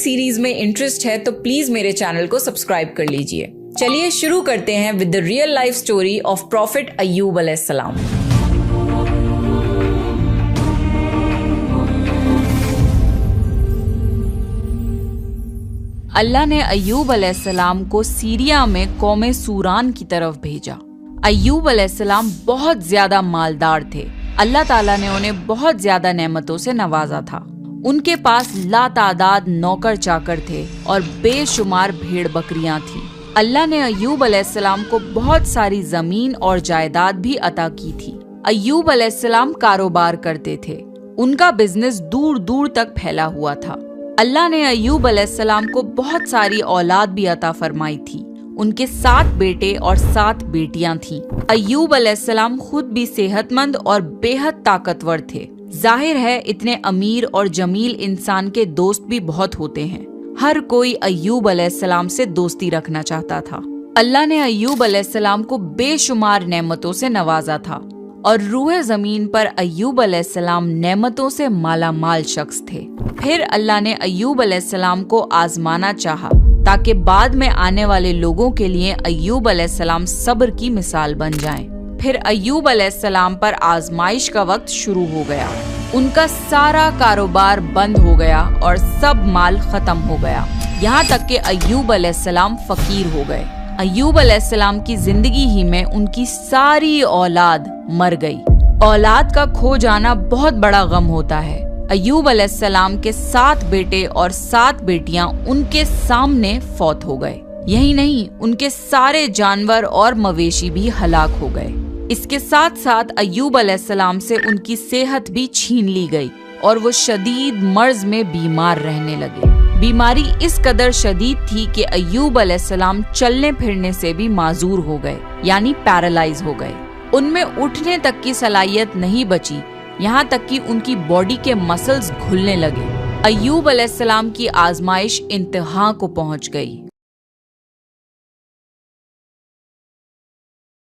Series में interest है तो प्लीज मेरे चैनल को सब्सक्राइब कर लीजिए। चलिए शुरू करते हैं with the real life story of prophet Ayub अलैहिस्सलाम। अल्लाह ने अय्यूब अलैहिस्सलाम को सीरिया में कौम सूरान की तरफ भेजा। अय्यूब अलैहिस्सलाम बहुत ज्यादा मालदार थे। अल्लाह ताला ने उन्हें बहुत ज्यादा नेमतों से नवाजा था। उनके पास लातादाद नौकर चाकर थे और बेशुमार भेड़ बकरियां थीं। अल्लाह ने अय्यूब अलैहिस्सलाम को बहुत सारी जमीन और जायदाद भी अता की थी। अय्यूब अलैहिस्सलाम कारोबार करते थे। उनका बिजनेस दूर दूर तक फैला हुआ था। अल्लाह ने अय्यूब अलैहिस्सलाम को बहुत सारी औलाद भी अता फरमाई थी। उनके 7 बेटे और 7 बेटियां थीं। अय्यूब अलैहिस्सलाम खुद भी सेहतमंद और बेहद ताकतवर थे। जाहिर है इतने अमीर और जमील इंसान के दोस्त भी बहुत होते हैं। हर कोई अय्यूब अलैहिस्सलाम से दोस्ती रखना चाहता था। अल्लाह ने अय्यूब अलैहिस्सलाम को बेशुमार नेमतों से नवाजा था और रूए जमीन पर अय्यूब अलैहिस्सलाम नेमतों से मालामाल शख्स थे। फिर अल्लाह ने अय्यूब अलैहिस्सलाम को आजमाना चाहा ताकि बाद में आने वाले लोगों के लिए अय्यूब अलैहिस्सलाम सब्र की मिसाल बन जाएं। फिर अय्यूब अलैहिस्सलाम पर आजमाइश का वक्त शुरू हो गया। उनका सारा कारोबार बंद हो गया और सब माल खत्म हो गया। यहाँ तक कि अय्यूब अलैहिस्सलाम फकीर हो गए। अय्यूब अलैहिस्सलाम की जिंदगी ही में उनकी सारी औलाद मर गई। औलाद का खो जाना बहुत बड़ा गम होता है। अय्यूब अलैहिस्सलाम के 7 बेटे और 7 बेटियां उनके सामने फौत हो गए। यही नहीं, उनके सारे जानवर और मवेशी भी हलाक हो गए। इसके साथ साथ अय्यूब अलैहिस्सलाम से उनकी सेहत भी छीन ली गई और वो शदीद मर्ज में बीमार रहने लगे। बीमारी इस कदर शदीद थी कि अय्यूब अलैहिस्सलाम चलने फिरने से भी माजूर हो गए, यानी पैरालाइज हो गए। उनमें उठने तक की सलाहियत नहीं बची, यहाँ तक कि उनकी बॉडी के मसल्स घुलने लगे। अय्यूब अलैहिस्सलाम की आजमाइश इंतहा को पहुँच गई।